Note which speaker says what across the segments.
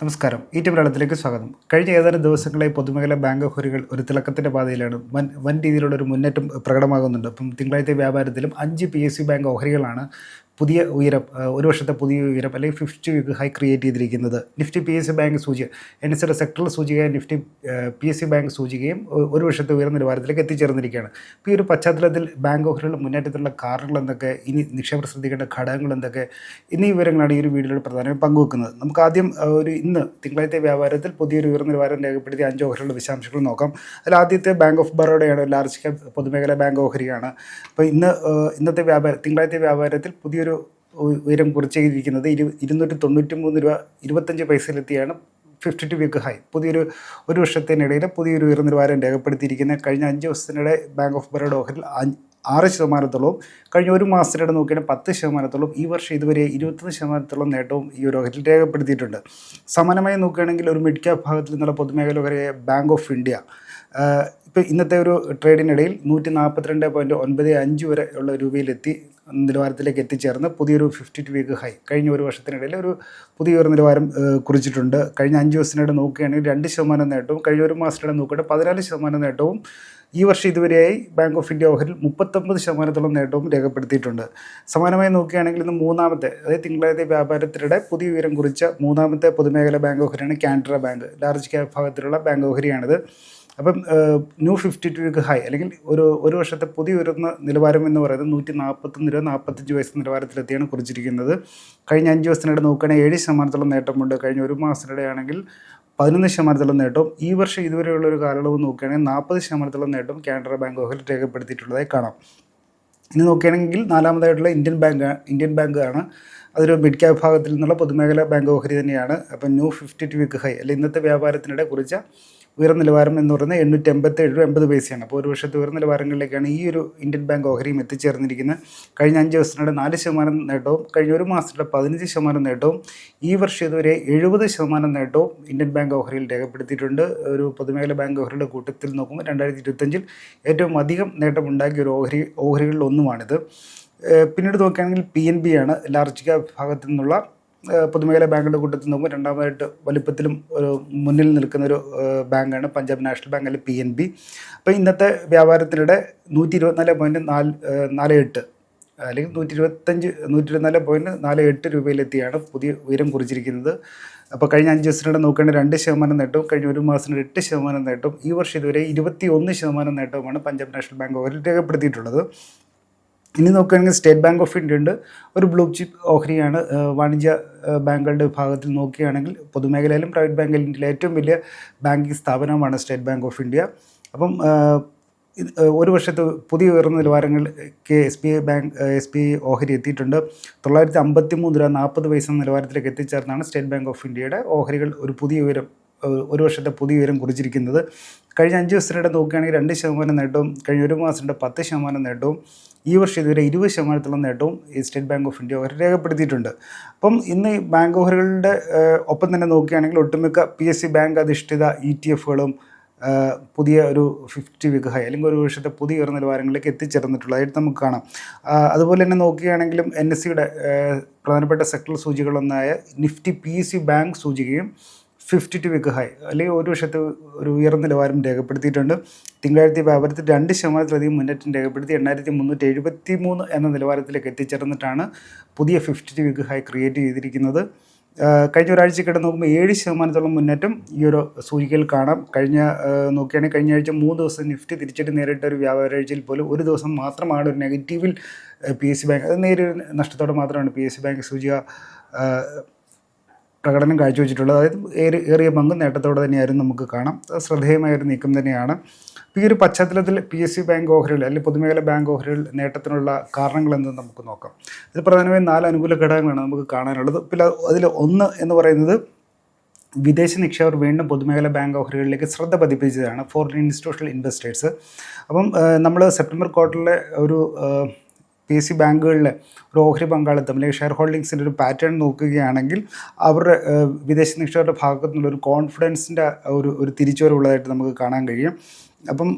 Speaker 1: നമസ്കാരം. മലയാളത്തിലേക്ക് സ്വാഗതം. കഴിഞ്ഞ ഏതാനും ദിവസങ്ങളായി പൊതുമേഖലാ ബാങ്ക് ഓഹരികൾ ഒരു തിളക്കത്തിൻ്റെ പാതയിലാണ്. വൻ രീതിയിലുള്ള ഒരു മുന്നേറ്റം പ്രകടമാകുന്നുണ്ട്. ഇപ്പം തിങ്കളാഴ്ച വ്യാപാരത്തിലും 5 PSU ബാങ്ക് ഓഹരികളാണ് പുതിയ ഉയരം, ഒരു വർഷത്തെ പുതിയ ഉയരം അല്ലെങ്കിൽ 50 വീക്ക് ഹൈ ക്രിയേറ്റ് ചെയ്തിരിക്കുന്നത്. നിഫ്റ്റി PSU ബാങ്ക് സൂചിക എൻഎസ്ഇയുടെ സെക്ടറൽ സൂചികയായ നിഫ്റ്റി PSU ബാങ്ക് സൂചികയും ഒരു വർഷത്തെ ഉയർന്ന നിലവാരത്തിലേക്ക് എത്തിച്ചേർന്നിരിക്കുകയാണ്. ഇപ്പോൾ ഈ ഒരു പശ്ചാത്തലത്തിൽ ബാങ്ക് ഓഹരികളുടെ മുന്നേറ്റത്തിലുള്ള കാരണങ്ങൾ എന്തൊക്കെ, ഇനി നിക്ഷേപകർ ശ്രദ്ധിക്കേണ്ട ഘടകങ്ങൾ എന്തൊക്കെ എന്നീ വിവരങ്ങളാണ് ഈ ഒരു വീഡിയോയിൽ പ്രധാനമായും പങ്കുവെക്കുന്നത്. നമുക്ക് ആദ്യം ഇന്ന് തിങ്കളാഴ്ച വ്യാപാരത്തിൽ പുതിയൊരു ഉയർന്ന നിലവാരം രേഖപ്പെടുത്തിയ 5 ഓഹരികളുടെ വിശദാംശങ്ങൾ നോക്കാം. അതിൽ ആദ്യത്തെ ബാങ്ക് ഓഫ് ബറോഡയാണ്, ലാർജ് ക്യാപ് പൊതുമേഖലാ ബാങ്ക് ഓഹരിയാണ്. അപ്പോൾ ഇന്നത്തെ തിങ്കളാഴ്ച വ്യാപാരത്തിൽ പുതിയൊരു ഉയരം കുറിച്ചിരിക്കുന്നത് 293 രൂപ 25 പൈസയിലെത്തിയാണ് 52 വീക്ക് ഹൈ. ഒരു വർഷത്തിനിടയിൽ പുതിയൊരു ഉയർന്ന നിലവാരം രേഖപ്പെടുത്തിയിരിക്കുന്ന കഴിഞ്ഞ 5 ദിവസത്തിനിടെ ബാങ്ക് ഓഫ് ബറോഡ ഓഹരിൽ 6%, കഴിഞ്ഞ ഒരു മാസത്തിനിടെ നോക്കിയാൽ 10%, ഈ വർഷം ഇതുവരെ 21% നേട്ടവും ഈ ഒരു ഓഹരിൽ രേഖപ്പെടുത്തിയിട്ടുണ്ട്. സമാനമായി നോക്കുകയാണെങ്കിൽ ഒരു മിഡ് ക്യാപ് ഭാഗത്തിൽ നിന്നുള്ള പൊതുമേഖല ഓഹരിയായ ബാങ്ക് ഓഫ് ഇന്ത്യ ഇപ്പോൾ ഇന്നത്തെ ഒരു ട്രേഡിനിടയിൽ 142.95 വരെ ഉള്ള രൂപയിലെത്തി നിലവാരത്തിലേക്ക് എത്തിച്ചേർന്ന് പുതിയൊരു 52 വീക്ക് ഹൈ കഴിഞ്ഞ ഒരു വർഷത്തിനിടയിൽ ഒരു പുതിയൊരു നിലവാരം കുറിച്ചിട്ടുണ്ട്. കഴിഞ്ഞ 5 ദിവസത്തിനിടെ നോക്കുകയാണെങ്കിൽ 2% നേട്ടവും, കഴിഞ്ഞ ഒരു മാസത്തിനിടെ നോക്കുകയാണെങ്കിൽ 14% നേട്ടവും, ഈ വർഷം ഇതുവരെയായി ബാങ്ക് ഓഫ് ഇന്ത്യ ഓഹരിൽ 39% നേട്ടവും രേഖപ്പെടുത്തിയിട്ടുണ്ട്. സമാനമായി നോക്കുകയാണെങ്കിൽ ഇന്ന് മൂന്നാമത്തെ, അതായത് തിങ്കളാഴ്ച വ്യാപാരത്തിനിടെ പുതിയ ഉയരം കുറിച്ച മൂന്നാമത്തെ പൊതുമേഖലാ ബാങ്ക് ഓഹരിയാണ് കാനറ ബാങ്ക്. ലാർജ് ക്യാപ് ഭാഗത്തിലുള്ള ബാങ്ക് ഓഹരിയാണിത്. അപ്പം ന്യൂ 52 വീക്ക് ഹൈ അല്ലെങ്കിൽ ഒരു വർഷത്തെ പുതിയ ഉയർന്ന നിലവാരം എന്ന് പറയുന്നത് 141 രൂപ 45 പൈസ നിലവാരത്തിലെത്തിയാണ് കുറിച്ചിരിക്കുന്നത്. കഴിഞ്ഞ 5 ദിവസത്തിനിടെ നോക്കുകയാണെങ്കിൽ 7% നേട്ടമുണ്ട്. കഴിഞ്ഞ ഒരു മാസത്തിനിടെയാണെങ്കിൽ 11% നേട്ടവും, ഈ വർഷം ഇതുവരെയുള്ള ഒരു കാലയളവ് നോക്കുകയാണെങ്കിൽ 40% നേട്ടവും കാനറ ബാങ്ക് ഓഹരിൽ രേഖപ്പെടുത്തിയിട്ടുള്ളതായി കാണാം. ഇനി നോക്കുകയാണെങ്കിൽ നാലാമതായിട്ടുള്ള ഇന്ത്യൻ ബാങ്ക് ആണ്. അതൊരു മിഡ് ക്യാപ് ഭാഗത്തിൽ നിന്നുള്ള പൊതുമേഖലാ ബാങ്ക് ഓഹരി തന്നെയാണ്. അപ്പം ന്യൂ 52 വീക്ക് ഹൈ അല്ലെങ്കിൽ ഇന്നത്തെ വ്യാപാരത്തിനിടെ കുറിച്ച ഉയർന്ന നിലവാരം എന്ന് പറയുന്നത് 887 രൂപ 80 പൈസയാണ്. അപ്പോൾ ഒരു വർഷത്തെ ഉയർന്ന നിലവാരങ്ങളിലേക്കാണ് ഈ ഒരു ഇന്ത്യൻ ബാങ്ക് ഓഹരിയും എത്തിച്ചേർന്നിരിക്കുന്നത്. കഴിഞ്ഞ 5 ദിവസത്തിനിടെ 4% നേട്ടവും, കഴിഞ്ഞ ഒരു മാസത്തിലെ 15% നേട്ടവും, ഈ വർഷം ഇതുവരെ 70% നേട്ടവും ഇന്ത്യൻ ബാങ്ക് ഓഹരിയിൽ രേഖപ്പെടുത്തിയിട്ടുണ്ട്. ഒരു പൊതുമേഖലാ ബാങ്ക് ഓഹരിയുടെ കൂട്ടത്തിൽ നോക്കുമ്പോൾ 2025 ഏറ്റവും അധികം നേട്ടമുണ്ടാക്കിയ ഒരു ഓഹരികളിൽ ഒന്നുമാണിത്. പിന്നീട് നോക്കുകയാണെങ്കിൽ PNB ആണ്, ലാർജ് ക്യാപ് ഭാഗത്തു നിന്നുള്ള പൊതുമേഖലാ ബാങ്കുകളുടെ കൂട്ടത്തിൽ നോക്കുമ്പോൾ രണ്ടാമതായിട്ട് വലിപ്പത്തിലും ഒരു മുന്നിൽ നിൽക്കുന്ന ഒരു ബാങ്കാണ് പഞ്ചാബ് നാഷണൽ ബാങ്ക് അല്ലെങ്കിൽ PNB. അപ്പോൾ ഇന്നത്തെ വ്യാപാരത്തിനിടെ 124.48 അല്ലെങ്കിൽ 124.48 രൂപയിലെത്തിയാണ് പുതിയ ഉയരം കുറിച്ചിരിക്കുന്നത്. അപ്പോൾ കഴിഞ്ഞ 5 ദിവസത്തിനിടെ നോക്കുകയാണെങ്കിൽ 2% നേട്ടവും, കഴിഞ്ഞ ഒരു മാസത്തിനിടെ 8% നേട്ടവും, ഈ വർഷം ഇതുവരെ 21% നേട്ടവുമാണ് പഞ്ചാബ് നാഷണൽ ബാങ്ക് ഓഹരിൽ രേഖപ്പെടുത്തിയിട്ടുള്ളത്. ഇനി നോക്കുകയാണെങ്കിൽ സ്റ്റേറ്റ് ബാങ്ക് ഓഫ് ഇന്ത്യ ഉണ്ട്, ഒരു ബ്ലൂ ചിപ്പ് ഓഹരിയാണ്. വാണിജ്യ ബാങ്കുകളുടെ വിഭാഗത്തിൽ നോക്കുകയാണെങ്കിൽ പൊതുമേഖലയിലും പ്രൈവറ്റ് ബാങ്കിലും ഏറ്റവും വലിയ ബാങ്കിങ് സ്ഥാപനമാണ് സ്റ്റേറ്റ് ബാങ്ക് ഓഫ് ഇന്ത്യ. അപ്പം ഒരു വർഷത്തെ പുതിയ ഉയർന്ന നിലവാരങ്ങളിലേക്ക് SBI ഓഹരി എത്തിയിട്ടുണ്ട്. 953 രൂപ 40 പൈസ നിലവാരത്തിലേക്ക് എത്തിച്ചേർന്നാണ് സ്റ്റേറ്റ് ബാങ്ക് ഓഫ് ഇന്ത്യയുടെ ഓഹരികൾ ഒരു വർഷത്തെ പുതിയ ഉയരം കുറിച്ചിരിക്കുന്നത്. കഴിഞ്ഞ 5 ദിവസത്തിനിടെ നോക്കുകയാണെങ്കിൽ 2% നേട്ടവും, കഴിഞ്ഞ ഒരു മാസത്തിനിടെ 10% നേട്ടവും, ഈ വർഷം ഇതുവരെ 20% നേട്ടവും ഈ സ്റ്റേറ്റ് ബാങ്ക് ഓഫ് ഇന്ത്യ ഓഹരി രേഖപ്പെടുത്തിയിട്ടുണ്ട്. അപ്പം ഇന്ന് ഈ ബാങ്ക് ഓഹരികളുടെ ഒപ്പം തന്നെ നോക്കുകയാണെങ്കിൽ ഒട്ടുമിക്ക PSU ബാങ്ക് അധിഷ്ഠിത ETFകളും പുതിയ ഒരു 50 വീക്ക് ഹൈ അല്ലെങ്കിൽ ഒരു വർഷത്തെ പുതിയ ഉയർന്ന നിലവാരങ്ങളിലേക്ക് എത്തിച്ചേർന്നിട്ടുള്ളതായിട്ട് നമുക്ക് കാണാം. അതുപോലെ തന്നെ നോക്കുകയാണെങ്കിലും NSEയുടെ പ്രധാനപ്പെട്ട സെക്ടറൽ സൂചികളൊന്നായ നിഫ്റ്റി PSU ബാങ്ക് സൂചികയും 52 വീക്ക് ഹൈ അല്ലെങ്കിൽ ഒരു വർഷത്തെ ഒരു ഉയർന്ന നിലവാരം രേഖപ്പെടുത്തിയിട്ടുണ്ട്. തിങ്കളാഴ്ച വ്യാപാരത്തിൽ 2%-ലധികം മുന്നേറ്റം രേഖപ്പെടുത്തി 8373 എന്ന നിലവാരത്തിലേക്ക് എത്തിച്ചേർന്നിട്ടാണ് പുതിയ 52 വീക്ക് ഹൈ ക്രിയേറ്റ് ചെയ്തിരിക്കുന്നത്. കഴിഞ്ഞ ഒരാഴ്ചക്കിടെ നോക്കുമ്പോൾ 7% മുന്നേറ്റം ഈ ഒരു സൂചികയിൽ കാണാം. നോക്കുകയാണെങ്കിൽ കഴിഞ്ഞ ആഴ്ച 3 ദിവസം നിഫ്റ്റി തിരിച്ചടി നേരിട്ട ഒരു വ്യാപാരാഴ്ചയിൽ പോലും ഒരു ദിവസം മാത്രമാണ് ഒരു നെഗറ്റീവിൽ PSU ബാങ്ക്, അത് നേരിയ നഷ്ടത്തോടെ മാത്രമാണ് PSU ബാങ്ക് സൂചിക പ്രകടനം കാഴ്ചവെച്ചിട്ടുള്ളത്. അതായത് ഏറിയ പങ്ക് നേട്ടത്തോടെ തന്നെയായിരുന്നു നമുക്ക് കാണാം. ശ്രദ്ധേയമായൊരു നീക്കം തന്നെയാണ്. ഈ ഒരു പശ്ചാത്തലത്തിൽ PSU ബാങ്ക് ഓഹരികൾ അല്ലെങ്കിൽ പൊതുമേഖലാ ബാങ്ക് ഓഹരികൾ നേട്ടത്തിനുള്ള കാരണങ്ങൾ എന്തെന്ന് നമുക്ക് നോക്കാം. ഇത് പ്രധാനമായും 4 അനുകൂല ഘടകങ്ങളാണ് നമുക്ക് കാണാനുള്ളത്. പിന്നെ അതിൽ ഒന്ന് എന്ന് പറയുന്നത് വിദേശ നിക്ഷേപകർ വീണ്ടും പൊതുമേഖലാ ബാങ്ക് ഓഹരികളിലേക്ക് ശ്രദ്ധ പതിപ്പിച്ചതാണ്, ഫോറിൻ ഇൻസ്റ്റിറ്റ്യൂഷണൽ ഇൻവെസ്റ്റേഴ്സ്. അപ്പം നമ്മൾ സെപ്റ്റംബർ ക്വാർട്ടറിലെ ഒരു PSU ബാങ്കുകളിലെ ഒരു ഓഹരി പങ്കാളിത്തം അല്ലെങ്കിൽ ഷെയർ ഹോൾഡിങ്സിൻ്റെ ഒരു പാറ്റേൺ നോക്കുകയാണെങ്കിൽ അവരുടെ വിദേശ നിക്ഷേപകരുടെ ഭാഗത്തു നിന്നുള്ളൊരു കോൺഫിഡൻസിൻ്റെ ഒരു തിരിച്ചുവരവുള്ളതായിട്ട് നമുക്ക് കാണാൻ കഴിയും. അപ്പം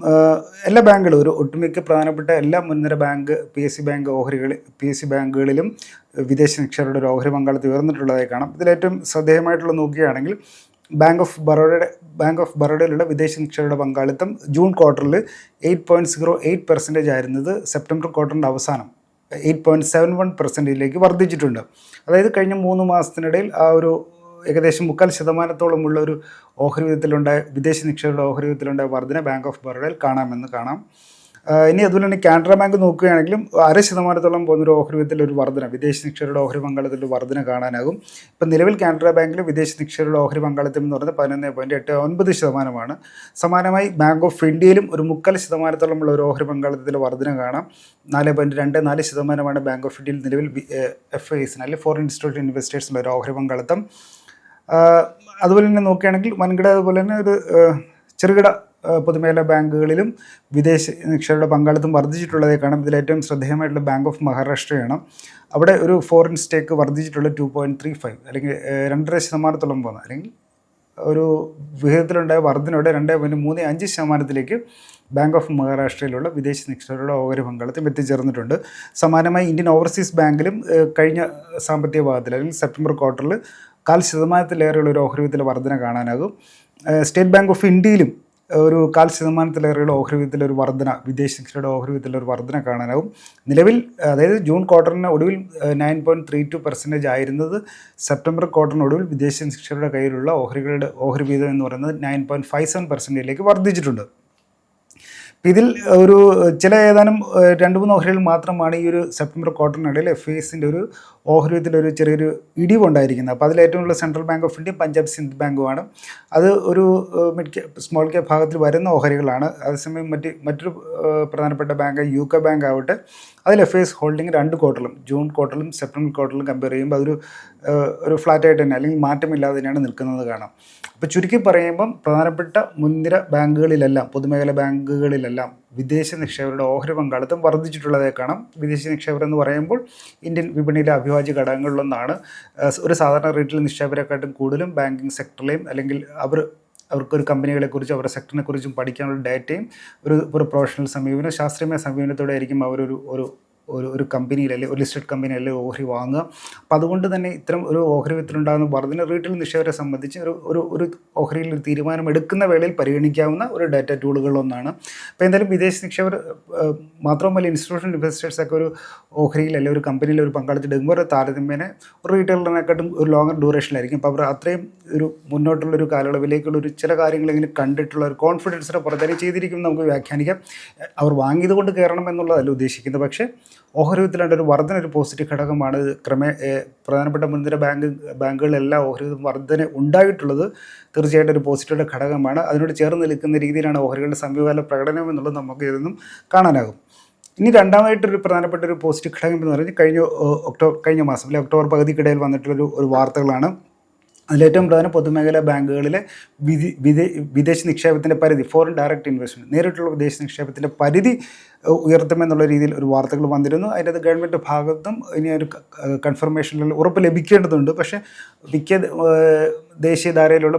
Speaker 1: എല്ലാ ബാങ്കുകളും ഒരു ഒട്ടുമിക്ക പ്രധാനപ്പെട്ട എല്ലാ മുൻനിര ബാങ്ക് പി എസ് സി ബാങ്കുകളിലും വിദേശ നിക്ഷേപകരുടെ ഒരു ഓഹരി പങ്കാളിത്തം ഉയർന്നിട്ടുള്ളതായി കാണാം. ഇതിലേറ്റവും ശ്രദ്ധേയമായിട്ടുള്ള നോക്കുകയാണെങ്കിൽ ബാങ്ക് ഓഫ് ബറോഡയിലുള്ള വിദേശ നിക്ഷേപകരുടെ പങ്കാളിത്തം ജൂൺ ക്വാർട്ടറിൽ 8.08% ആയിരുന്നത് സെപ്റ്റംബർ ക്വാർട്ടറിൻ്റെ അവസാനം 8.71%ലേക്ക് വർദ്ധിച്ചിട്ടുണ്ട്. അതായത് കഴിഞ്ഞ 3 മാസത്തിനിടയിൽ ആ ഒരു ഏകദേശം 0.25%-ഓളമുള്ള ഒരു വിദേശ നിക്ഷേപകരുടെ ഓഹരി വിഹിതത്തിലുണ്ടായ വർധന ബാങ്ക് ഓഫ് ബറോഡയിൽ കാണാം. ഇനി അതുപോലെ തന്നെ കാനറ ബാങ്ക് നോക്കുകയാണെങ്കിലും 0.5%-ഓളം പോകുന്നൊരു ഓഹരി വിഹിതത്തിൽ ഒരു വർധന, വിദേശ നിക്ഷേപകരുടെ ഓഹരി പങ്കാളിത്തത്തിൽ ഒരു വർധന കാണാനാകും. ഇപ്പം നിലവിൽ കാനറ ബാങ്കിൽ വിദേശ നിക്ഷേപകരുടെ ഓഹരി പങ്കാളിത്തം എന്ന് പറയുന്നത് 11.89%. സമാനമായി ബാങ്ക് ഓഫ് ഇന്ത്യയിലും ഒരു 0.25%-ഓളമുള്ള ഒരു ഓഹരി പങ്കാളിത്തത്തിൽ വർധന കാണാം. 4.24% ബാങ്ക് ഓഫ് ഇന്ത്യയിൽ നിലവിൽ FIIs അല്ലെങ്കിൽ ഫോറിൻ ഇൻസ്റ്റിറ്റ്യൂട്ട് ഇൻവെസ്റ്റേഴ്സിൻ്റെ ഒരു ഓഹരി പങ്കാളിത്തം. അതുപോലെ തന്നെ നോക്കുകയാണെങ്കിൽ വൻകിട അതുപോലെ തന്നെ ഒരു ചെറുകിട പൊതുമേഖലാ ബാങ്കുകളിലും വിദേശ നിക്ഷേപകരുടെ പങ്കാളിത്തം വർദ്ധിച്ചിട്ടുള്ളതായി കാണാം. ഇതിലേറ്റവും ശ്രദ്ധേയമായിട്ടുള്ള ബാങ്ക് ഓഫ് മഹാരാഷ്ട്രയാണ്. അവിടെ ഒരു ഫോറിൻ സ്റ്റേക്ക് വർദ്ധിച്ചിട്ടുള്ള 2.35 അല്ലെങ്കിൽ 2.5%-ഓളം പോകുന്നത്, അല്ലെങ്കിൽ ഒരു വിഹിതത്തിലുണ്ടായ വർധനയോടെ 2.35%-ലേക്ക് ബാങ്ക് ഓഫ് മഹാരാഷ്ട്രയിലുള്ള വിദേശ നിക്ഷേപകരുടെ ഓഹരി പങ്കാളിത്തം എത്തിച്ചേർന്നിട്ടുണ്ട്. സമാനമായി ഇന്ത്യൻ ഓവർസീസ് ബാങ്കിലും കഴിഞ്ഞ സാമ്പത്തിക ഭാഗത്തിൽ അല്ലെങ്കിൽ സെപ്റ്റംബർ ക്വാർട്ടറിൽ 0.5%-ലേറെയുള്ള ഒരു ഓഹരി വിഹിതത്തിലെ വർധന കാണാനാകും. സ്റ്റേറ്റ് ബാങ്ക് ഓഫ് ഇന്ത്യയിലും ഒരു 0.5%-ലേറെയുള്ള ഓഹരി വിഹിതത്തിലെ ഒരു വർധന, വിദേശ നിക്ഷേപകരുടെ ഓഹരി വിഹിതത്തിലെ ഒരു വർധന കാണാനാകും. നിലവിൽ അതായത് ജൂൺ ക്വാർട്ടറിന് ഒടുവിൽ 9.32% ആയിരുന്നത് സെപ്റ്റംബർ ക്വാർട്ടറിന് ഒടുവിൽ വിദേശ നിക്ഷേപകരുടെ കയ്യിലുള്ള ഓഹരി വിഹിതം എന്ന് പറയുന്നത് 9.57%-ലേക്ക് വർദ്ധിച്ചിട്ടുണ്ട്. ഇതിൽ ഒരു ചില ഏതാനും 2-3 ഓഹരികൾ മാത്രമാണ് ഈ ഒരു സെപ്റ്റംബർ ക്വാർട്ടറിനിടയിൽ FIIസിൻ്റെ ഒരു ഓഹരി വിഹിതത്തിലൊരു ചെറിയൊരു ഇടിവുണ്ടായിരിക്കുന്നത്. അപ്പോൾ അതിലേറ്റവും ഉള്ള central bank of India, Punjab Sind ബാങ്കുമാണ്. അത് ഒരു സ്മോൾ ക്യാപ് ഭാഗത്തിൽ വരുന്ന ഓഹരികളാണ്. അതേസമയം മറ്റൊരു പ്രധാനപ്പെട്ട ബാങ്ക് യൂക്കോ ബാങ്ക് ആവട്ടെ, അതിൽ FIIs ഹോൾഡിംഗ് 2 ക്വാർട്ടറിലും ജൂൺ ക്വാർട്ടറിലും സെപ്റ്റംബർ ക്വാർട്ടറിലും കമ്പയർ ചെയ്യുമ്പോൾ അതൊരു ഫ്ലാറ്റായിട്ട് തന്നെ അല്ലെങ്കിൽ മാറ്റമില്ലാതെ തന്നെയാണ് നിൽക്കുന്നത് കാണാം. അപ്പോൾ ചുരുക്കി പറയുമ്പം പ്രധാനപ്പെട്ട മുൻനിര ബാങ്കുകളിലെല്ലാം, പൊതുമേഖലാ ബാങ്കുകളിലെല്ലാം വിദേശ നിക്ഷേപകരുടെ ഓഹരി പങ്കാളിത്തം വർദ്ധിച്ചിട്ടുള്ളതായി കാണാം. വിദേശ നിക്ഷേപകർ എന്ന് പറയുമ്പോൾ ഇന്ത്യൻ വിപണിയിലെ അവിഭാജ്യ ഘടകങ്ങളിലൊന്നാണ്. ഒരു സാധാരണ റീറ്റെയിൽ നിക്ഷേപകരെക്കാട്ടും കൂടുതലും ബാങ്കിങ് സെക്ടറിലെയും അല്ലെങ്കിൽ അവർക്കൊരു കമ്പനികളെക്കുറിച്ചും അവരുടെ സെക്ടറിനെ കുറിച്ചും പഠിക്കാനുള്ള ഡാറ്റയും ഒരു പ്രൊഫഷണൽ സമീപനം, ശാസ്ത്രീയ സമീപനത്തോടെ ആയിരിക്കും ഒരു കമ്പനിയിൽ അല്ലെങ്കിൽ ഒരു ലിസ്റ്റഡ് കമ്പനി അല്ലെങ്കിൽ ഓഹരി വാങ്ങുക. അപ്പം അതുകൊണ്ട് തന്നെ ഇത്തരം ഒരു ഓഹരി വിഹിതത്തിലുണ്ടാകുന്ന വർധന റീറ്റെയിൽ നിക്ഷേപകരെ സംബന്ധിച്ച് ഒരു ഓഹരിയിൽ ഒരു തീരുമാനം എടുക്കുന്ന വേളയിൽ പരിഗണിക്കാവുന്ന ഒരു ഡാറ്റ ടൂളുകളിലൊന്നാണ്. അപ്പോൾ എന്തായാലും വിദേശ നിക്ഷേപകർ മാത്രമല്ല ഇൻസ്റ്റിറ്റ്യൂഷണൽ ഇൻവെസ്റ്റേഴ്സൊക്കെ ഒരു ഓഹരിയിൽ അല്ലെങ്കിൽ ഒരു കമ്പനിയിൽ ഒരു പങ്കാളിത്തം എടുക്കുമ്പോൾ താരതമ്യേന ഒരു റീറ്റെയിലറിനെക്കാട്ടും ഒരു ലോങ്ങർ ഡ്യൂറേഷനിലായിരിക്കും. അപ്പോൾ അവർ അത്രയും ഒരു മുന്നോട്ടുള്ളൊരു കാലയളവിലേക്കുള്ള ഒരു ചില കാര്യങ്ങളെങ്കിലും കണ്ടിട്ടുള്ള ഒരു കോൺഫിഡൻസിനെ പുറത്തേക്ക് ചെയ്തിരിക്കും നമുക്ക് വ്യാഖ്യാനിക്കാം. അവർ വാങ്ങിയത് കൊണ്ട് കയറണം എന്നുള്ളതല്ല ഉദ്ദേശിക്കുന്നത്. പക്ഷേ ഓഹരി വിഹിതത്തിലുണ്ട് ഒരു വർധന ഒരു പോസിറ്റീവ് ഘടകമാണ്. പ്രധാനപ്പെട്ട മുൻനിര ബാങ്കുകളിലെല്ലാം ഓഹരി വർധന ഉണ്ടായിട്ടുള്ളത് തീർച്ചയായിട്ടും ഒരു പോസിറ്റീവ് ഘടകമാണ്. അതിനോട് ചേർന്ന് നിൽക്കുന്ന രീതിയിലാണ് ഓഹരികളുടെ സമീപകാല പ്രകടനം എന്നുള്ളത് നമുക്ക് ഇതൊന്നും കാണാനാകും. ഇനി രണ്ടാമതായിട്ടൊരു പ്രധാനപ്പെട്ട ഒരു പോസിറ്റീവ് ഘടകം എന്ന് പറഞ്ഞാൽ കഴിഞ്ഞ മാസം ഒക്ടോബർ പകുതിക്കിടയിൽ വന്നിട്ടുള്ളൊരു വാർത്തകളാണ്. അതിലേറ്റവും പ്രധാന പൊതുമേഖലാ ബാങ്കുകളിലെ വിദേശ നിക്ഷേപത്തിൻ്റെ പരിധി, ഫോറിൻ ഡയറക്റ്റ് ഇൻവെസ്റ്റ്മെൻറ്റ്, നേരിട്ടുള്ള വിദേശ നിക്ഷേപത്തിൻ്റെ പരിധി ഉയർത്തുമെന്നുള്ള രീതിയിൽ ഒരു വാർത്തകൾ വന്നിരുന്നു. അതിൻ്റെ ഗവൺമെൻറ് ഭാഗത്തും ഇനി ഒരു കൺഫർമേഷനിൽ ഉറപ്പ് ലഭിക്കേണ്ടതുണ്ട്. പക്ഷേ ദേശീയധാരയിലുള്ള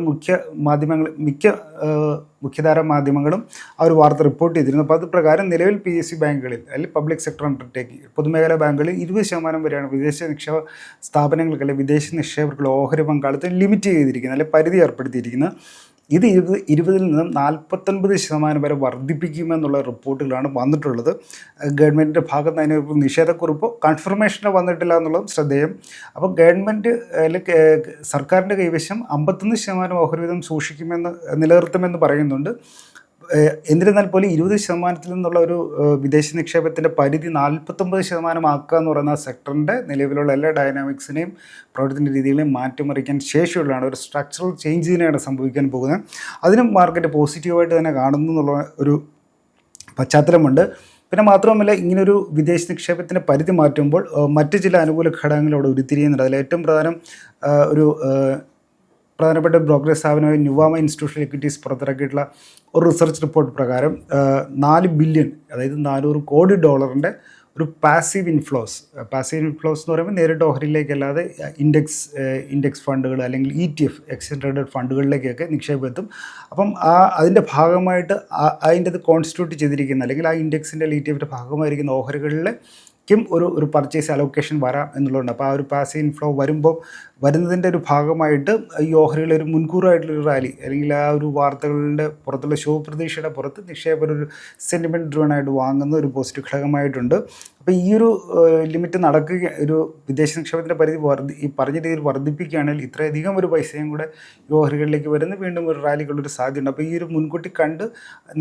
Speaker 1: മുഖ്യധാര മാധ്യമങ്ങളും ആ ഒരു വാർത്ത റിപ്പോർട്ട് ചെയ്തിരുന്നു. അപ്പോൾ അത് പ്രകാരം നിലവിൽ PSU ബാങ്കുകളിൽ അല്ലെങ്കിൽ പബ്ലിക് സെക്ടർ അണ്ടർടേക്കിംഗ് പൊതുമേഖലാ ബാങ്കുകളിൽ 20% വരെയാണ് വിദേശ നിക്ഷേപ സ്ഥാപനങ്ങൾക്ക് അല്ലെങ്കിൽ വിദേശ നിക്ഷേപകർക്കുള്ള ഓഹരി പങ്കാളിത്തം ലിമിറ്റ് ചെയ്തിരിക്കുന്നത് അല്ലെങ്കിൽ പരിധി ഏർപ്പെടുത്തിയിരിക്കുന്നത്. ഇത് 20-ൽ നിന്നും 49% വരെ വർദ്ധിപ്പിക്കുമെന്നുള്ള റിപ്പോർട്ടുകളാണ് വന്നിട്ടുള്ളത്. ഗവൺമെൻറ്റിൻ്റെ ഭാഗത്ത് നിന്ന് അതിന് നിഷേധക്കുറിപ്പോ കൺഫർമേഷനോ വന്നിട്ടില്ല എന്നുള്ളതും ശ്രദ്ധേയം. അപ്പോൾ ഗവൺമെൻറ് അല്ലെങ്കിൽ സർക്കാരിൻ്റെ കൈവശം 51% ഓഹരി വീതം നിലനിർത്തുമെന്ന് പറയുന്നുണ്ട്. എന്നിരുന്നാൽ പോലും 20% നിന്നുള്ള ഒരു വിദേശ നിക്ഷേപത്തിൻ്റെ പരിധി 49% ആക്കുക എന്ന് പറയുന്ന സെക്ടറിൻ്റെ നിലവിലുള്ള എല്ലാ ഡൈനാമിക്സിനെയും പ്രവർത്തന രീതികളെയും മാറ്റിമറിക്കാൻ ശേഷിയുള്ളതാണ്. ഒരു സ്ട്രക്ചറൽ ചേഞ്ച് തന്നെയാണ് സംഭവിക്കാൻ പോകുന്നത്. അതിനും മാർക്കറ്റ് പോസിറ്റീവായിട്ട് തന്നെ കാണുന്നു എന്നുള്ള ഒരു പശ്ചാത്തലമുണ്ട്. പിന്നെ മാത്രവുമല്ല, ഇങ്ങനൊരു വിദേശ നിക്ഷേപത്തിൻ്റെ പരിധി മാറ്റുമ്പോൾ മറ്റ് ചില അനുകൂല ഘടകങ്ങൾ അവിടെ ഉരുത്തിരിയുന്നുണ്ട്. അതിൽ ഏറ്റവും പ്രധാനപ്പെട്ട ബ്രോക്കറേജ് സ്ഥാപനമായ ന്യൂവാമ ഇൻസ്റ്റിറ്റ്യൂഷണൽ എക്വിറ്റീസ് പുറത്തിറക്കിയിട്ടുള്ള ഒരു റിസർച്ച് റിപ്പോർട്ട് പ്രകാരം $4 ബില്യൺ, അതായത് $400 കോടി ഒരു പാസീവ് ഇൻഫ്ലോസ് എന്ന് പറയുമ്പോൾ നേരിട്ട് ഓഹരിയിലേക്കല്ലാതെ ഇൻഡെക്സ് ഫണ്ടുകൾ അല്ലെങ്കിൽ ETF എക്സ്ചേഞ്ച് ട്രേഡഡ് ഫണ്ടുകളിലേക്കൊക്കെ നിക്ഷേപം എത്തും. അപ്പം അതിൻ്റെ ഭാഗമായിട്ട് അതിൻ്റെ അത് കോൺസ്റ്റിറ്റ്യൂട്ട് ചെയ്തിരിക്കുന്ന അല്ലെങ്കിൽ ആ ഇൻഡെക്സിൻ്റെ ETF ഭാഗമായിരിക്കുന്ന ഓഹരികളിലെ ഒരു പർച്ചേസ് അലോക്കേഷൻ വരാം എന്നുള്ളതുണ്ട്. അപ്പോൾ ആ ഒരു പാസീവ് ഇൻഫ്ലോ വരുന്നതിൻ്റെ ഒരു ഭാഗമായിട്ട് ഈ ഓഹരികൾ ഒരു മുൻകൂറായിട്ടുള്ളൊരു റാലി അല്ലെങ്കിൽ ആ ഒരു വാർത്തകളുടെ പുറത്തുള്ള പ്രതീക്ഷയുടെ പുറത്ത് നിക്ഷേപകർ ഒരു സെൻറ്റിമെൻറ്റ് ഡ്രിവൺ ആയിട്ട് വാങ്ങുന്ന ഒരു പോസിറ്റീവ് ഘടകമായിട്ടുണ്ട്. അപ്പോൾ ഈ ഒരു ലിമിറ്റ് ഒരു വിദേശ നിക്ഷേപത്തിൻ്റെ പരിധി ഈ പറഞ്ഞ രീതിയിൽ വർദ്ധിപ്പിക്കുകയാണെങ്കിൽ ഇത്രയധികം ഒരു പൈസയും കൂടെ ഈ ഓഹരികളിലേക്ക് വരുന്ന വീണ്ടും ഒരു റാലിക്കുള്ളൊരു സാധ്യതയുണ്ട്. അപ്പോൾ ഈ ഒരു മുൻകൂട്ടി കണ്ട്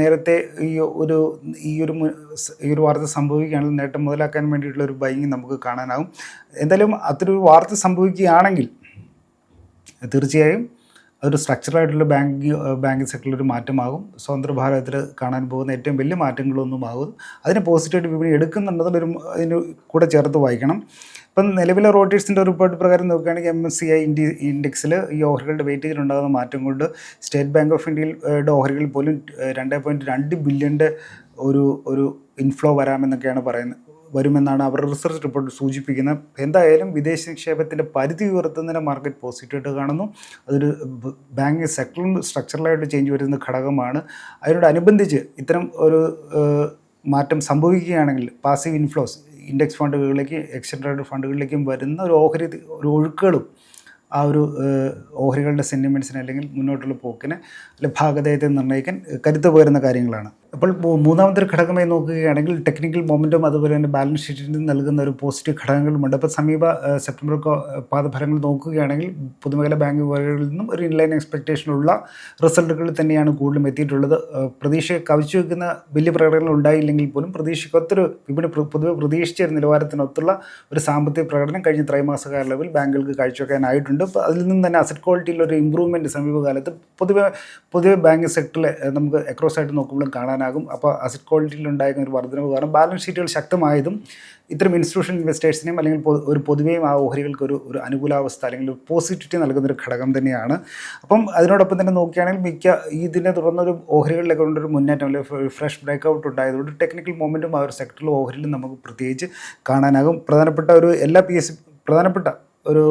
Speaker 1: നേരത്തെ ഈ ഒരു വാർത്ത സംഭവിക്കുകയാണെങ്കിൽ നേട്ടം മുതലാക്കാൻ വേണ്ടിയിട്ടുള്ള ഒരു ബൈങ് നമുക്ക് കാണാനാകും. എന്തായാലും അത്തരൊരു വാർത്ത സംഭവിക്കുകയാണെങ്കിൽ തീർച്ചയായും അതൊരു സ്ട്രക്ചറായിട്ടുള്ള ബാങ്കിങ് സെക്ടറിലൊരു മാറ്റമാകും. സ്വതന്ത്ര ഭാരതത്തിൽ കാണാൻ പോകുന്ന ഏറ്റവും വലിയ മാറ്റങ്ങളൊന്നുമാകും. അതിനെ പോസിറ്റീവായിട്ട് വിപണി എടുക്കുന്നുണ്ടെന്നുള്ളൊരു അതിന് കൂടെ ചേർത്ത് വായിക്കണം. ഇപ്പം നിലവിലെ റോട്ടേഴ്സിൻ്റെ റിപ്പോർട്ട് പ്രകാരം നോക്കുകയാണെങ്കിൽ MSCI ഇൻഡെക്സിൽ ഈ ഓഹരികളുടെ വെയിറ്റേജിൽ ഉണ്ടാകുന്ന മാറ്റം കൊണ്ട് സ്റ്റേറ്റ് ബാങ്ക് ഓഫ് ഇന്ത്യയുടെ ഓഹരികളിൽ പോലും 2.2 ബില്യൻ്റെ ഒരു ഇൻഫ്ലോ വരുമെന്നാണ് അവരുടെ റിസർച്ച് റിപ്പോർട്ട് സൂചിപ്പിക്കുന്നത്. എന്തായാലും വിദേശ നിക്ഷേപത്തിൻ്റെ പരിധി ഉയർത്തുന്നതിനെ മാർക്കറ്റ് പോസിറ്റീവായിട്ട് കാണുന്നു. അതൊരു ബാങ്കിങ് സെക്ടറിൽ സ്ട്രക്ചറലായിട്ട് ചേഞ്ച് വരുന്ന ഘടകമാണ്. അതിനോടനുബന്ധിച്ച് ഇത്തരം ഒരു മാറ്റം സംഭവിക്കുകയാണെങ്കിൽ പാസീവ് ഇൻഫ്ലോസ് ഇൻഡെക്സ് ഫണ്ടുകളിലേക്ക് എക്സ്ചേഞ്ച് ട്രേഡഡ് ഫണ്ടുകളിലേക്കും വരുന്ന ഒരു ഒഴുക്കുകളും ആ ഒരു ഓഹരികളുടെ സെൻറ്റിമെൻറ്റ്സിനെ അല്ലെങ്കിൽ മുന്നോട്ടുള്ള പോക്കിനെ അല്ലെങ്കിൽ ഭാഗധേയത്തെ നിർണ്ണയിക്കാൻ കരുത്ത് പകരുന്ന കാര്യങ്ങളാണ്. അപ്പോൾ മൂന്നാമത്തെ ഒരു ഘടകമായി നോക്കുകയാണെങ്കിൽ ടെക്നിക്കൽ മൊമെൻറ്റും അതുപോലെ തന്നെ ബാലൻസ് ഷീറ്റിൽ നൽകുന്ന ഒരു പോസിറ്റീവ് ഘടകങ്ങളുമുണ്ട്. അപ്പോൾ സെപ്റ്റംബർ പാദഫലങ്ങൾ നോക്കുകയാണെങ്കിൽ പൊതുമേഖല ബാങ്ക് വകകളിൽ നിന്നും ഒരു ഇൻലൈൻ എക്സ്പെക്റ്റേഷനുള്ള റിസൾട്ടുകൾ തന്നെയാണ് കൂടുതലും എത്തിയിട്ടുള്ളത്. പ്രതീക്ഷ കവിച്ചു വെക്കുന്ന വലിയ പ്രകടനങ്ങൾ ഉണ്ടായില്ലെങ്കിൽ പോലും പ്രതീക്ഷയ്ക്കൊത്തൊരു വിപണി പൊതുവെ പ്രതീക്ഷിച്ച നിലവാരത്തിനൊത്തുള്ള ഒരു സാമ്പത്തിക പ്രകടനം കഴിഞ്ഞ ത്രൈമാസ കാലയളവിൽ ബാങ്കുകൾക്ക് കാഴ്ചവെക്കാനായിട്ടുണ്ട്. അപ്പോൾ അതിൽ നിന്ന് തന്നെ അസറ്റ് ക്വാളിറ്റിയിലൊരു ഇമ്പ്രൂവ്മെൻറ്റ് സമീപകാലത്ത് പൊതുവെ ബാങ്കിങ് സെക്ടറിൽ നമുക്ക് അക്രോസ് ആയിട്ട് നോക്കുമ്പോഴും കാണാനാകും. അപ്പോൾ അസറ്റ് ക്വാളിറ്റിയിൽ ഉണ്ടായിരുന്ന ഒരു വർധനവ് കാരണം ബാലൻസ് ഷീറ്റുകൾ ശക്തമായതും ഇത്തരം ഇൻസ്റ്റിറ്റ്യൂഷണൽ ഇൻവെസ്റ്റേഴ്സിനെയും അല്ലെങ്കിൽ ഒരു പൊതുവെയും ആ ഓഹരികൾക്ക് ഒരു അനുകൂലാവസ്ഥ അല്ലെങ്കിൽ ഒരു പോസിറ്റിവിറ്റി നൽകുന്നൊരു ഘടകം തന്നെയാണ്. അപ്പം അതിനോടൊപ്പം തന്നെ നോക്കുകയാണെങ്കിൽ ഇതിനെ തുടർന്നൊരു ഓഹരികളിലൊക്കെ കൊണ്ടൊരു മുന്നേറ്റം അല്ലെങ്കിൽ ഫ്രഷ് ബ്രേക്കൗട്ട് ഉണ്ടായതുകൊണ്ട് ടെക്നിക്കൽ മൊമെൻറ്റും ആ ഒരു സെക്ടറിലും ഓഹരിയിലും നമുക്ക് പ്രത്യേകിച്ച് കാണാനാകും. പ്രധാനപ്പെട്ട ഒരു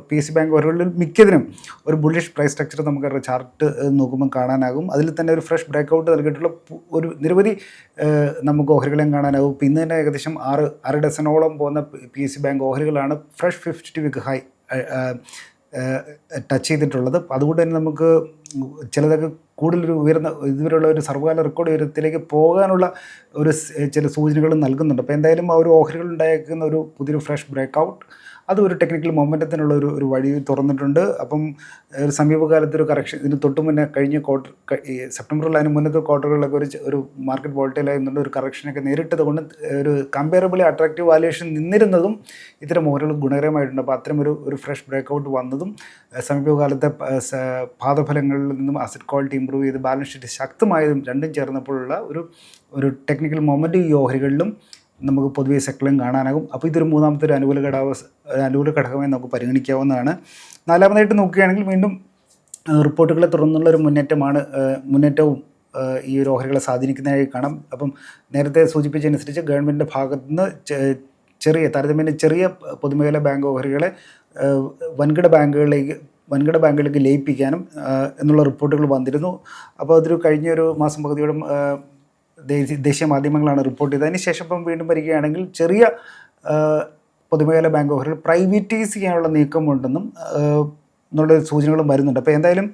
Speaker 1: PSU ബാങ്ക് ഓഹരികളിൽ മിക്കതിനും ഒരു ബുള്ളിഷ് പ്രൈസ് സ്ട്രക്ചർ നമുക്ക് ചാർട്ട് നോക്കുമ്പോൾ കാണാനാകും. അതിൽ തന്നെ ഒരു ഫ്രഷ് ബ്രേക്കൗട്ട് നൽകിയിട്ടുള്ള ഒരു നിരവധി നമുക്ക് ഓഹരികളെയും കാണാനാകും. ഇപ്പോൾ ഇന്ന് തന്നെ ഏകദേശം 6 ഡസനോളം പോകുന്ന PSU ബാങ്ക് ഓഹരികളാണ് ഫ്രഷ് 50-week ഹൈ ടച്ച് ചെയ്തിട്ടുള്ളത്. അതുകൊണ്ട് തന്നെ നമുക്ക് ചിലതൊക്കെ കൂടുതലൊരു ഇതുവരെയുള്ള ഒരു സർവ്വകാല റെക്കോർഡ് ഉയരത്തിലേക്ക് പോകാനുള്ള ചില സൂചനകളും നൽകുന്നുണ്ട്. അപ്പോൾ എന്തായാലും ആ ഒരു ഓഹരികൾ ഉണ്ടായിരിക്കുന്ന പുതിയൊരു ഫ്രഷ് ബ്രേക്കൗട്ട് അത് ഒരു ടെക്നിക്കൽ മൊമെൻറ്റത്തിനുള്ള ഒരു വഴി തുറന്നിട്ടുണ്ട്. അപ്പം ഒരു സമീപകാലത്ത് ഒരു കറക്ഷൻ ഇതിന് തൊട്ട് മുന്നേ കഴിഞ്ഞ സെപ്റ്റംബറിൽ അതിന് മുന്നത്തെ ക്വാർട്ടറുകളിലൊക്കെ ഒരു മാർക്കറ്റ് വോൾട്ടൈലായിരുന്നുള്ള ഒരു കറക്ഷനൊക്കെ നേരിട്ടത് കൊണ്ട് ഒരു കമ്പയറബിളി അട്രാക്റ്റീവ് വാല്യുവേഷൻ നിന്നിരുന്നതും ഇത്തരം ഓഹരികൾ ഗുണകരമായിട്ടുണ്ട്. അപ്പോൾ അത്തരം ഒരു ഫ്രഷ് ബ്രേക്കൗട്ട് വന്നതും സമീപകാലത്തെ പാദഫലങ്ങളിൽ നിന്നും അസറ്റ് ക്വാളിറ്റി ഇമ്പ്രൂവ് ചെയ്ത് ബാലൻസ് ഷീറ്റ് ശക്തമായതും രണ്ടും ചേർന്നപ്പോഴുള്ള ഒരു ടെക്നിക്കൽ മൊമെൻറ്റ് ഈ ഓഹരികളിലും നമുക്ക് പൊതുവെ സെക്ടറിലും കാണാനാകും. അപ്പോൾ ഇതൊരു മൂന്നാമത്തെ ഒരു അനുകൂല ഘടകമായി നമുക്ക് പരിഗണിക്കാവുന്നതാണ്. നാലാമതായിട്ട് നോക്കുകയാണെങ്കിൽ വീണ്ടും റിപ്പോർട്ടുകളെ തുടർന്നുള്ള ഒരു മുന്നേറ്റവും ഈ ഒരു ഓഹരികളെ സ്വാധീനിക്കുന്നതായി കാണാം. അപ്പം നേരത്തെ സൂചിപ്പിച്ചതനുസരിച്ച് ഗവൺമെൻറ്റിൻ്റെ ഭാഗത്തു നിന്ന് താരതമ്യേന ചെറിയ പൊതുമേഖലാ ബാങ്ക് ഓഹരികളെ വൻകിട ബാങ്കുകളിലേക്ക് ലയിപ്പിക്കാനും എന്നുള്ള റിപ്പോർട്ടുകൾ വന്നിരുന്നു. അപ്പോൾ അതൊരു കഴിഞ്ഞൊരു മാസം പകുതിയോളം ദേശീയ മാധ്യമങ്ങളാണ് റിപ്പോർട്ട് ചെയ്തത്. അതിനുശേഷം ഇപ്പം വീണ്ടും വരികയാണെങ്കിൽ ചെറിയ പൊതുമേഖലാ ബാങ്ക് ഓഹരികൾ പ്രൈവറ്റൈസ് ചെയ്യാനുള്ള നീക്കമുണ്ടെന്നും എന്നുള്ള സൂചനകളും വരുന്നുണ്ട്. അപ്പോൾ എന്തായാലും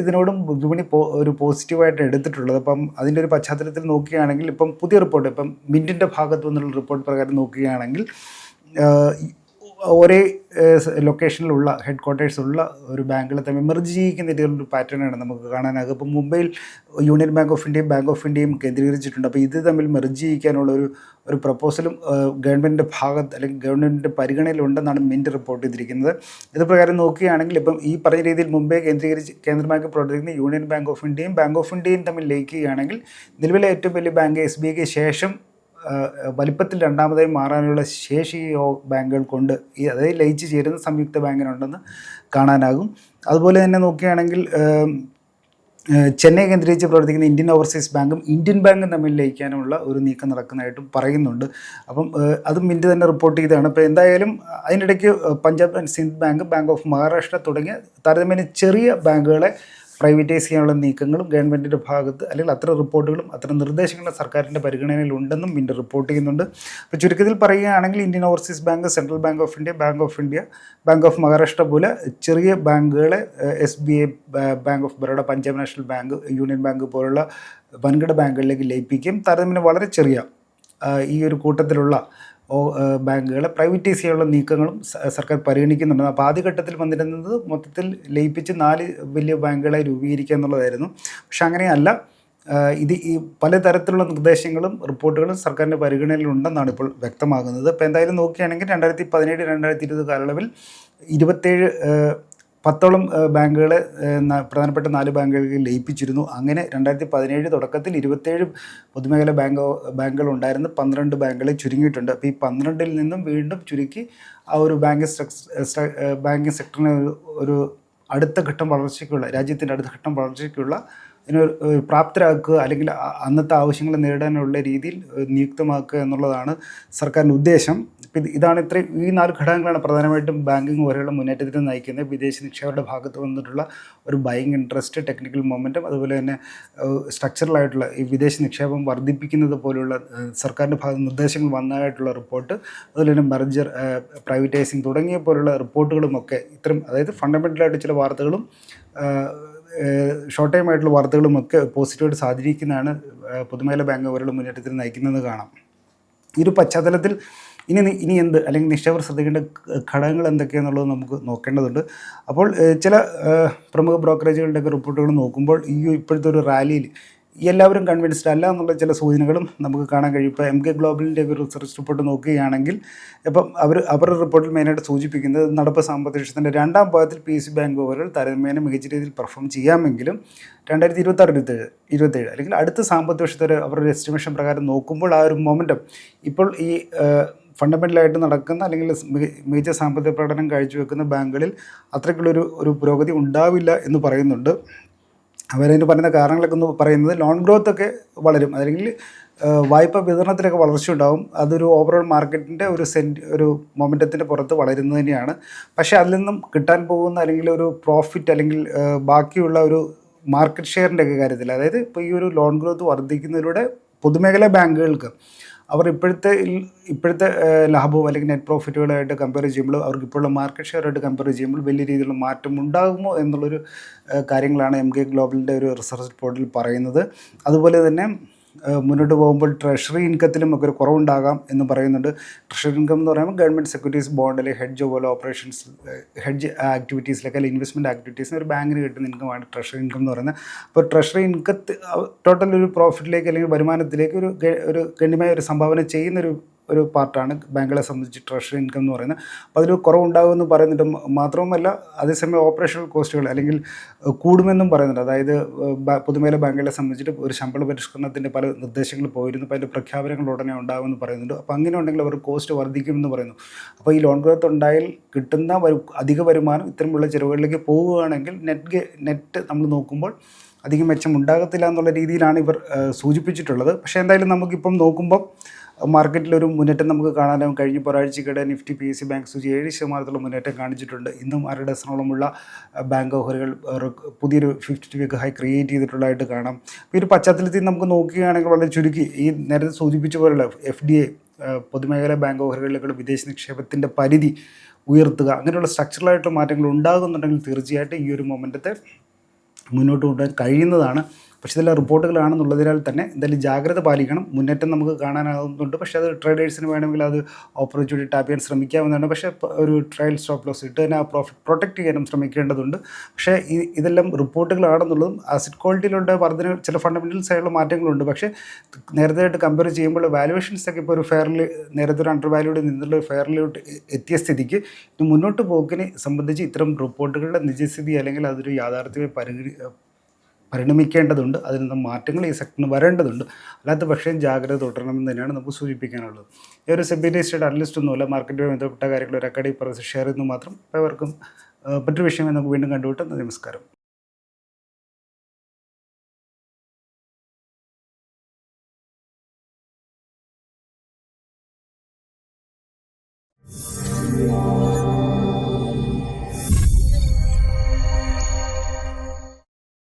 Speaker 1: ഇതിനോടും വിപണി ഒരു പോസിറ്റീവായിട്ട് എടുത്തിട്ടുള്ളത്. അപ്പം അതിൻ്റെ ഒരു പശ്ചാത്തലത്തിൽ നോക്കുകയാണെങ്കിൽ ഇപ്പം പുതിയ റിപ്പോർട്ട് ഇപ്പം മിൻറ്റിൻ്റെ ഭാഗത്തു നിന്നുള്ള റിപ്പോർട്ട് പ്രകാരം നോക്കുകയാണെങ്കിൽ ഒരേ ലൊക്കേഷനിലുള്ള ഹെഡ് ക്വാർട്ടേഴ്സുള്ള ഒരു ബാങ്കുകളെ തമ്മിൽ മെർജ് ചെയ്യിക്കുന്ന രീതിയിലൊരു പാറ്റേണാണ് നമുക്ക് കാണാനാകുക. ഇപ്പോൾ മുംബൈയിൽ യൂണിയൻ ബാങ്ക് ഓഫ് ഇന്ത്യയും കേന്ദ്രീകരിച്ചിട്ടുണ്ട്. അപ്പോൾ ഇത് തമ്മിൽ മെർജ് ചെയ്യിക്കാനുള്ള ഒരു പ്രപ്പോസലും ഗവൺമെൻറ്റിൻ്റെ ഭാഗത്ത് അല്ലെങ്കിൽ ഗവൺമെൻറ്റിൻ്റെ പരിഗണനയിലുണ്ടെന്നാണ് മിൻറ്റ് റിപ്പോർട്ട് ചെയ്തിരിക്കുന്നത്. ഇത് പ്രകാരം നോക്കുകയാണെങ്കിൽ ഇപ്പം ഈ പറഞ്ഞ രീതിയിൽ മുംബൈ കേന്ദ്രമാക്കി പ്രവർത്തിക്കുന്ന യൂണിയൻ ബാങ്ക് ഓഫ് ഇന്ത്യയും തമ്മിൽ ലയിക്കുകയാണെങ്കിൽ നിലവിലെ ഏറ്റവും വലിയ ബാങ്ക് SBIക്ക് ശേഷം വലിപ്പത്തിൽ രണ്ടാമതായി മാറാനുള്ള ശേഷി ബാങ്കുകൾക്കുണ്ട്. അതായത് ലയിച്ച് ചേരുന്ന സംയുക്ത ബാങ്കിനുണ്ടെന്ന് കാണാനാകും. അതുപോലെ തന്നെ നോക്കുകയാണെങ്കിൽ ചെന്നൈ കേന്ദ്രീകരിച്ച് പ്രവർത്തിക്കുന്ന ഇന്ത്യൻ ഓവർസീസ് ബാങ്കും ഇന്ത്യൻ ബാങ്കും തമ്മിൽ ലയിക്കാനുള്ള ഒരു നീക്കം നടക്കുന്നതായിട്ടും പറയുന്നുണ്ട്. അപ്പം അതും മിൻറ്റ് തന്നെ റിപ്പോർട്ട് ചെയ്തതാണ്. അപ്പോൾ എന്തായാലും അതിനിടയ്ക്ക് Punjab and Sindh bank, bank of Maharashtra തുടങ്ങിയ താരതമ്യേന ചെറിയ ബാങ്കുകളെ പ്രൈവറ്റൈസ് ചെയ്യാനുള്ള നീക്കങ്ങളും ഗവൺമെൻറ്റിൻ്റെ ഭാഗത്ത് അല്ലെങ്കിൽ അത്തരം റിപ്പോർട്ടുകളും അത്തരം നിർദ്ദേശങ്ങളും സർക്കാരിൻ്റെ പരിഗണനയിൽ ഉണ്ടെന്നും മിൻറ്റ് റിപ്പോർട്ട് ചെയ്യുന്നുണ്ട്. അപ്പോൾ ചുരുക്കത്തിൽ പറയുകയാണെങ്കിൽ Indian overseas bank, central bank of India, bank of Maharashtra പോലെ ചെറിയ ബാങ്കുകളെ SBI, bank of Baroda, Punjab national bank, union bank പോലുള്ള വൻകിട ബാങ്കുകളിലേക്ക് ലയിപ്പിക്കുകയും താരതമ്യേന വളരെ ചെറിയ ഈ ഒരു കൂട്ടത്തിലുള്ള ബാങ്കുകളെ പ്രൈവറ്റൈസ് ചെയ്യാനുള്ള നീക്കങ്ങളും സർക്കാർ പരിഗണിക്കുന്നുണ്ട്. അപ്പോൾ ആദ്യഘട്ടത്തിൽ വന്നിരുന്നത് മൊത്തത്തിൽ ലയിപ്പിച്ച് 4 വലിയ ബാങ്കുകളെ രൂപീകരിക്കുക എന്നുള്ളതായിരുന്നു. പക്ഷെ അങ്ങനെയല്ല. ഈ പലതരത്തിലുള്ള നിർദ്ദേശങ്ങളും റിപ്പോർട്ടുകളും സർക്കാരിൻ്റെ പരിഗണനയിലുണ്ടെന്നാണ് ഇപ്പോൾ വ്യക്തമാകുന്നത്. ഇപ്പോൾ എന്തായാലും നോക്കുകയാണെങ്കിൽ 2017-2020 കാലയളവിൽ 10ഓളം ബാങ്കുകളെ പ്രധാനപ്പെട്ട 4 ബാങ്കുകളിൽ ലയിപ്പിച്ചിരുന്നു. അങ്ങനെ 2017 തുടക്കത്തിൽ 27 പൊതുമേഖല ബാങ്കുകളുണ്ടായിരുന്നു. 12 ബാങ്കുകളെ ചുരുങ്ങിയിട്ടുണ്ട്. അപ്പോൾ ഈ 12ൽ നിന്നും വീണ്ടും ചുരുക്കി ആ ഒരു ബാങ്കിങ് സെക്ടറിനെ ഒരു അടുത്ത ഘട്ടം വളർച്ചയ്ക്കുള്ള, രാജ്യത്തിൻ്റെ അടുത്ത ഘട്ടം വളർച്ചയ്ക്കുള്ള ഇതിനെ പ്രാപ്തരാക്കുക അല്ലെങ്കിൽ അന്നത്തെ ആവശ്യങ്ങൾ നേടാനുള്ള രീതിയിൽ നിയുക്തമാക്കുക എന്നുള്ളതാണ് സർക്കാരിൻ്റെ ഉദ്ദേശം. ഇതാണ് ഈ 4 ഘടകങ്ങളാണ് പ്രധാനമായിട്ടും ബാങ്കിങ് മേഖലയുടെ മുന്നേറ്റത്തിന് നയിക്കുന്നത്. വിദേശ നിക്ഷേപകരുടെ ഭാഗത്ത് വന്നിട്ടുള്ള ഒരു ബൈയിങ് ഇൻട്രസ്റ്റ്, ടെക്നിക്കൽ മൊമെൻറ്റം, അതുപോലെ തന്നെ സ്ട്രക്ചറലായിട്ടുള്ള ഈ വിദേശ നിക്ഷേപം വർദ്ധിപ്പിക്കുന്നത് പോലുള്ള സർക്കാരിൻ്റെ ഭാഗത്ത് നിർദ്ദേശങ്ങൾ വന്നതായിട്ടുള്ള റിപ്പോർട്ട്, അതുപോലെ തന്നെ മെർജർ, പ്രൈവറ്റൈസിങ് തുടങ്ങിയ പോലുള്ള റിപ്പോർട്ടുകളുമൊക്കെ ഇത്തരം, അതായത് ഫണ്ടമെൻ്റലായിട്ട് ചില വാർത്തകളും ഷോർട്ട് ടൈം ആയിട്ടുള്ള വാർത്തകളുമൊക്കെ പോസിറ്റീവായിട്ട് സ്വാധീനിക്കുന്നതാണ് പൊതുമേഖല ബാങ്കുകളുടെ മുന്നേറ്റത്തിന് നയിക്കുന്നത് കാണാം. ഈ ഒരു പശ്ചാത്തലത്തിൽ ഇനി എന്ത്, അല്ലെങ്കിൽ നിക്ഷേപകർ ശ്രദ്ധിക്കേണ്ട ഘടകങ്ങൾ എന്തൊക്കെയാണെന്നുള്ളത് നമുക്ക് നോക്കേണ്ടതുണ്ട്. അപ്പോൾ ചില പ്രമുഖ ബ്രോക്കറേജുകളുടെയൊക്കെ റിപ്പോർട്ടുകൾ നോക്കുമ്പോൾ ഇപ്പോഴത്തെ ഒരു റാലിയിൽ എല്ലാവരും കൺവിൻസ്ഡ് അല്ല എന്നുള്ള ചില സൂചനകളും നമുക്ക് കാണാൻ കഴിയും. ഇപ്പോൾ MK ഗ്ലോബലിൻ്റെ ഒരു റിസർച്ച് റിപ്പോർട്ട് നോക്കുകയാണെങ്കിൽ ഇപ്പം അവരുടെ റിപ്പോർട്ടിൽ മെയിനായിട്ട് സൂചിപ്പിക്കുന്നത് നടപ്പ് സാമ്പത്തിക വർഷത്തിൻ്റെ 2ാം ഭാഗത്തിൽ PSU ബാങ്കുകൾ താരതമ്യേന മികച്ച രീതിയിൽ പെർഫോം ചെയ്യാമെങ്കിലും 2026-27 അല്ലെങ്കിൽ അടുത്ത സാമ്പത്തിക വർഷത്തെ അവരുടെ എസ്റ്റിമേഷൻ പ്രകാരം നോക്കുമ്പോൾ ആ ഒരു മൊമെൻറ്റം ഇപ്പോൾ ഈ ഫണ്ടമെൻ്റലായിട്ട് നടക്കുന്ന അല്ലെങ്കിൽ മികച്ച സാമ്പത്തിക പ്രകടനം കാഴ്ചവെക്കുന്ന ബാങ്കുകളിൽ അത്രയ്ക്കുള്ളൊരു പുരോഗതി ഉണ്ടാവില്ല എന്ന് പറയുന്നുണ്ട്. അവരതിന് പറയുന്ന കാരണങ്ങളൊക്കെ ഒന്ന് പറയുന്നത് ലോൺ ഗ്രോത്ത് ഒക്കെ വളരും, അല്ലെങ്കിൽ വായ്പ വിതരണത്തിലൊക്കെ വളർച്ച ഉണ്ടാവും. അതൊരു ഓവറോൾ മാർക്കറ്റിൻ്റെ ഒരു മൊമെൻറ്റത്തിൻ്റെ പുറത്ത് വളരുന്നത് തന്നെയാണ്. പക്ഷേ അതിൽ നിന്നും കിട്ടാൻ പോകുന്ന അല്ലെങ്കിൽ ഒരു പ്രോഫിറ്റ് അല്ലെങ്കിൽ ബാക്കിയുള്ള ഒരു മാർക്കറ്റ് ഷെയറിൻ്റെ ഒക്കെ കാര്യത്തിൽ, അതായത് ഇപ്പോൾ ഈ ഒരു ലോൺ ഗ്രോത്ത് വർദ്ധിക്കുന്നതിലൂടെ പൊതുമേഖലാ ബാങ്കുകൾക്ക് അവർ ഇപ്പോഴത്തെ ലാഭവും അല്ലെങ്കിൽ നെറ്റ് പ്രോഫിറ്റുകളായിട്ട് കമ്പയർ ചെയ്യുമ്പോൾ അവർക്ക് ഇപ്പോഴുള്ള മാർക്കറ്റ് ഷെയറായിട്ട് കമ്പയർ ചെയ്യുമ്പോൾ വലിയ രീതിയിലുള്ള മാറ്റം ഉണ്ടാകുമോ എന്നുള്ളൊരു കാര്യങ്ങളാണ് MK ഗ്ലോബലിൻ്റെ ഒരു റിസർച്ച് റിപ്പോർട്ടിൽ പറയുന്നത്. അതുപോലെ തന്നെ മുന്നോട്ട് പോകുമ്പോൾ ട്രഷറി ഇൻകത്തിലും ഒക്കെ ഒരു കുറവുണ്ടാകാം എന്ന് പറയുന്നുണ്ട്. ട്രഷറി ഇൻകം എന്ന് പറയുമ്പോൾ ഗവൺമെൻറ് സെക്യൂരിറ്റീസ്, ബോണ്ട് അല്ലെങ്കിൽ ഹെഡ്ജ് പോലെ ഓപ്പറേഷൻസ്, ഹെഡ്ജ് ആക്ടിവിറ്റീസിലൊക്കെ അല്ലെങ്കിൽ ഇൻവെസ്റ്റ്മെൻറ്റ് ആക്ടിവിറ്റീസിന് ഒരു ബാങ്കിന് കിട്ടുന്ന ഇൻകമാണ് ട്രഷറി ഇൻകം എന്ന് പറയുന്നത്. അപ്പോൾ ട്രഷറി ഇൻകത്ത് ടോട്ടൽ ഒരു പ്രോഫിറ്റിലേക്ക് അല്ലെങ്കിൽ വരുമാനത്തിലേക്ക് ഒരു ഗണ്യമായ ഒരു സംഭാവന ചെയ്യുന്നൊരു പാർട്ടാണ് ബാങ്കുകളെ സംബന്ധിച്ച് ട്രഷറി ഇൻകം എന്ന് പറയുന്നത്. അപ്പോൾ അതിൽ കുറവുണ്ടാകുമെന്ന് പറയുന്നുണ്ട്. മാത്രവുമല്ല അതേസമയം ഓപ്പറേഷണൽ കോസ്റ്റുകൾ അല്ലെങ്കിൽ കൂടുമെന്നും പറയുന്നുണ്ട്. അതായത് പൊതുമേഖല ബാങ്കുകളെ സംബന്ധിച്ചിട്ട് ഒരു ശമ്പള പരിഷ്കരണത്തിൻ്റെ പല നിർദ്ദേശങ്ങൾ പോയിരുന്നു. അപ്പോൾ അതിൻ്റെ പ്രഖ്യാപനങ്ങൾ ഉടനെ ഉണ്ടാകുമെന്ന് പറയുന്നുണ്ട്. അപ്പോൾ അങ്ങനെ ഉണ്ടെങ്കിൽ അവർ കോസ്റ്റ് വർദ്ധിക്കുമെന്ന് പറയുന്നു. അപ്പോൾ ഈ ലോൺ ഗ്രോത്ത് ഉണ്ടായാൽ കിട്ടുന്ന അധിക വരുമാനം ഇത്തരമുള്ള ചിലവുകളിലേക്ക് പോവുകയാണെങ്കിൽ നെറ്റ് നമ്മൾ നോക്കുമ്പോൾ അധികം മെച്ചം ഉണ്ടാകത്തില്ല എന്നുള്ള രീതിയിലാണ് ഇവർ സൂചിപ്പിച്ചിട്ടുള്ളത്. പക്ഷേ എന്തായാലും നമുക്കിപ്പം നോക്കുമ്പോൾ മാർക്കറ്റിലൊരു മുന്നേറ്റം നമുക്ക് കാണാനാവും. കഴിഞ്ഞ ഒരാഴ്ചക്കിടെ നിഫ്റ്റി PSU ബാങ്ക് സൂചി 7% മുന്നേറ്റം കാണിച്ചിട്ടുണ്ട്. ഇന്നും 1/2 ഡസനോളമുള്ള ബാങ്ക് ഓഹരികൾ പുതിയൊരു 50 വീക്ക് ഹൈ ക്രിയേറ്റ് ചെയ്തിട്ടുള്ളതായിട്ട് കാണാം. ഈ ഒരു പശ്ചാത്തലത്തിൽ നമുക്ക് നോക്കുകയാണെങ്കിൽ വളരെ ചുരുക്കി ഈ നേരത്തെ സൂചിപ്പിച്ച പോലുള്ള FDI പൊതുമേഖലാ ബാങ്ക് ഓഹരികളിലേക്കുള്ള വിദേശ നിക്ഷേപത്തിൻ്റെ പരിധി ഉയർത്തുക, അങ്ങനെയുള്ള സ്ട്രക്ചറലായിട്ടുള്ള മാറ്റങ്ങൾ ഉണ്ടാകുന്നുണ്ടെങ്കിൽ തീർച്ചയായിട്ടും ഈ ഒരു മൊമെൻറ്റത്തെ മുന്നോട്ട് കൊണ്ടുപോകാൻ കഴിയുന്നതാണ്. പക്ഷേ ഇതെല്ലാം റിപ്പോർട്ടുകളാണെന്നുള്ളതിനാൽ തന്നെ എന്തായാലും ജാഗ്രത പാലിക്കണം. മുന്നേറ്റം നമുക്ക് കാണാനാകുന്നുണ്ട്. പക്ഷേ അത് ട്രേഡേഴ്സിന് വേണമെങ്കിൽ അത് ഓപ്പർച്യൂണിറ്റി ടാപ്പ് ചെയ്യാൻ ശ്രമിക്കാവുന്നതാണ്. പക്ഷേ ഒരു ട്രയൽ സ്റ്റോപ്പ് ലോസ് ഇട്ട് തന്നെ ആ പ്രോഫിറ്റ് പ്രൊട്ടക്റ്റ് ചെയ്യാനും ശ്രമിക്കേണ്ടതുണ്ട്. പക്ഷേ ഇതെല്ലാം റിപ്പോർട്ടുകളാണെന്നുള്ളതും അസറ്റ് ക്വാളിറ്റിയിലുള്ള വർധന ചില ഫണ്ടമെൻ്റൽസ് ആയിട്ടുള്ള മാറ്റങ്ങളുണ്ട്. പക്ഷേ നേരത്തെയായിട്ട് കമ്പയർ ചെയ്യുമ്പോൾ വാല്യുവേഷൻസൊക്കെ ഇപ്പോൾ ഒരു ഫെയർലി നേരത്തെ ഒരു അണ്ടർ വാല്യൂഡിൽ നിന്നുള്ള ഫെയർലിയോട്ട് എത്തിയ സ്ഥിതിക്ക് മുന്നോട്ട് പോക്കിനെ സംബന്ധിച്ച് ഇത്തരം റിപ്പോർട്ടുകളുടെ നിജസ്ഥിതി അല്ലെങ്കിൽ അതൊരു യാഥാർത്ഥ്യമായി പരിണമിക്കേണ്ടതുണ്ട്. അതിൽ നിന്ന് മാറ്റങ്ങൾ ഈ സെക്ടറിന് വരേണ്ടതുണ്ട്. അല്ലാത്ത പക്ഷേ ജാഗ്രത തുടരണമെന്ന് തന്നെയാണ് നമുക്ക് സൂചിപ്പിക്കാനുള്ളത്. ഈ ഒരു സെബി രജിസ്റ്റേർഡ് അനലിസ്റ്റ് ഒന്നുമല്ല, മാർക്കറ്റുമായി ബന്ധപ്പെട്ട കാര്യങ്ങൾ ഒരു അക്കാഡമിക് ഷെയർ ചെയ്യുന്നു മാത്രം. അവർക്കും മറ്റൊരു വിഷയമായി നമുക്ക് വീണ്ടും കണ്ടുപിട്ടാം. നമസ്കാരം.